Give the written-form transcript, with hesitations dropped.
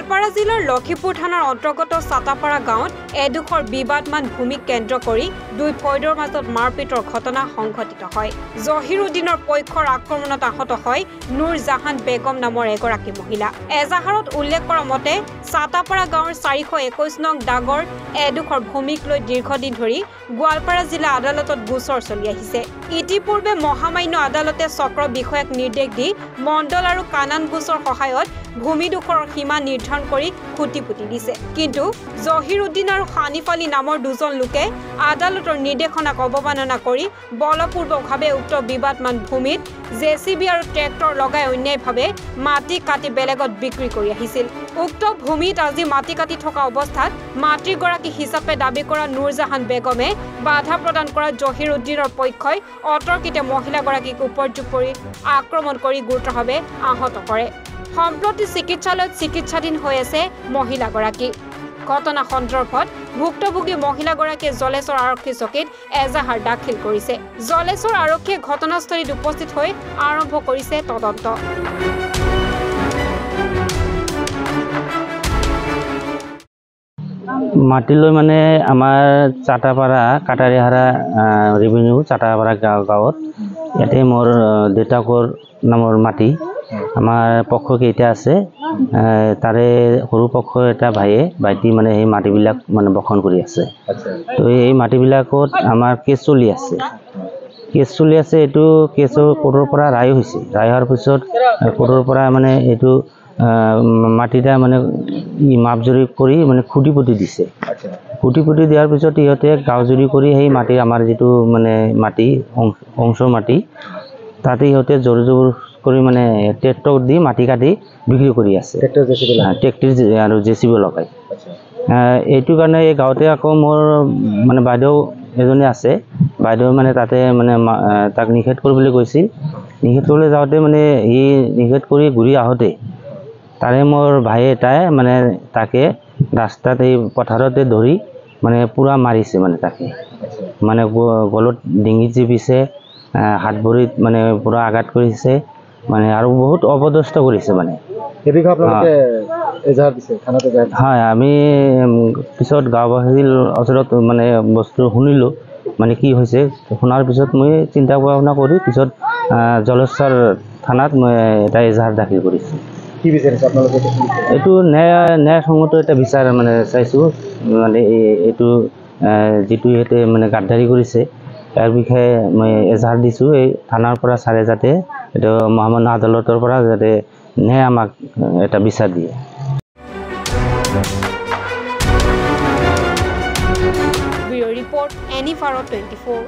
গোৱালপাৰা জিলাৰ লক্ষীপুৰ থানাৰ অন্তৰ্গত চাটাপাৰা গাঁৱত এডোখৰ বিবাদমান ভূমিক কেন্দ্ৰ কৰি দুই ফৈদৰ মাজত মাৰপিটৰ ঘটনা সংঘটিত হয়। জহিৰুদ্দিনৰ পক্ষৰ আক্ৰমণত আহত হয় নুৰ জাহান বেগম নামৰ এগৰাকী মহিলা। এজাহাৰত উল্লেখ কৰা মতে চাটাপাৰা গাঁৱৰ 421 নং ডাগৰ এডোখৰ ভূমিক লৈ দীৰ্ঘদিন ধৰি গোৱালপাৰা জিলা আদালতত গোচৰ চলি আহিছে। ইতিপূৰ্বে মহামান্য আদালতে চক্ৰ বিষয়াক নিৰ্দেশ দি মণ্ডল আৰু কানান গোচৰ সহায়ত ভূমিডোখৰৰ সীমা নিৰ্ধাৰণ কৰি খুঁটি পুতি দিছে। কিন্তু জহিৰুদ্দিন আৰু হানিফ আলী নামৰ দুজন লোকে আদালতৰ নিৰ্দেশনাক অৱমাননা কৰি বলপূৰ্বকভাৱে উক্ত বিবাদমান ভূমিত জেচিবি আৰু ট্ৰেক্টৰ লগাই অন্যায়ভাৱে মাটি কাটি বেলেগত বিক্ৰী কৰি আহিছিল। উক্ত ভূমিত আজি মাটি কাটি থকা অৱস্থাত মাতৃগৰাকী হিচাপে দাবী কৰা নুৰজাহান বেগমে বাধা প্ৰদান কৰা জহিৰুদ্দিনৰ পক্ষই অতৰ্কিতে মহিলাগৰাকীক উপৰ্যুপ কৰি আক্ৰমণ কৰি গুৰুতৰভাৱে আহত কৰে। সম্প্ৰতি চিকিৎসালয়ত চিকিৎসাধীন হৈ আছে মহিলাগৰাকী। ঘটনা সন্দৰ্ভত ভুক্তভোগী মহিলাগৰাকীয়ে জলেশ্বৰ আৰক্ষী চকীত এজাহাৰ দাখিল কৰিছে। জলেশ্বৰ আৰক্ষীয়ে ঘটনাস্থলীত উপস্থিত হৈ আৰম্ভ কৰিছে তদন্ত। মাটিলৈ মানে আমাৰ চাটাপাৰা কাটাৰীহাৰা ৰেভিনিউ চাটাপাৰা গাঁৱত ইয়াতে মোৰ দেউতাকৰ নামৰ মাটি আমাৰ পক্ষ কেইটা আছে, তাৰে সৰু পক্ষৰ এটা ভাইটি মানে সেই মাটিবিলাক মানে বখন কৰি আছে। তো এই মাটিবিলাকত আমাৰ কেছ চলি আছে। এইটো কেছৰ কোৰ্টৰ পৰা ৰায় হৈছে। ৰায় হোৱাৰ পিছত কোৰ্টৰ পৰা মানে এইটো মাটিটা মানে মাপজুৰি কৰি মানে খুঁটি পুতি দিছে। খুঁটি পুতি দিয়াৰ পিছত ইহঁতে গাঁওজুৰি কৰি সেই মাটি আমাৰ যিটো মানে মাটি অংশৰ মাটি তাতে ইহঁতে জোৰ জবৰ কৰি মানে ট্ৰেক্টৰ দি মাটি কাটি বিক্ৰী কৰি আছে। ট্ৰেক্টৰ আৰু জেচিবি লগাই। এইটো কাৰণে এই গাঁৱতে আকৌ মোৰ মানে বাইদেউ এজনী আছে। বাইদেউ মানে তাতে মানে তাক নিষেধ কৰিবলৈ গৈছিল। নিষেধ কৰিবলৈ যাওঁতে মানে সি নিষেধ কৰি ঘূৰি আহোঁতে তাৰে মোৰ ভাই এটাই মানে তাকে ৰাস্তাত এই পথাৰতে ধৰি মানে পূৰা মাৰিছে মানে তাকে মানে গলত ডিঙিত জিপিছে, হাত ভৰিত মানে পূৰা আঘাত কৰিছে মানে আৰু বহুত অপদস্থ কৰিছে মানে। হয়, আমি পিছত গাঁওবাসীৰ ওচৰত মানে বস্তু শুনিলোঁ মানে কি হৈছে। শুনাৰ পিছত মই চিন্তা ভাৱনা কৰি পিছত জলেশ্বৰ থানাত মই এটা এজাহাৰ দাখিল কৰিছোঁ। কি বিচাৰিছে আপোনালোকে? এইটো ন্যায়সংগত এটা বিচাৰ মানে চাইছোঁ। মানে এইটো যিটো ইয়াতে মানে গাদ্দাৰী কৰিছে ইয়াৰ বিষয়ে মই এজাহাৰ দিছোঁ। এই থানাৰ পৰা চাৰে যাতে এইটো মহামান্য আদালতৰ পৰা যাতে ন্যায় আমাক এটা বিচাৰ দিয়ে। ৰিপৰ্ট এনিফাৰ 24।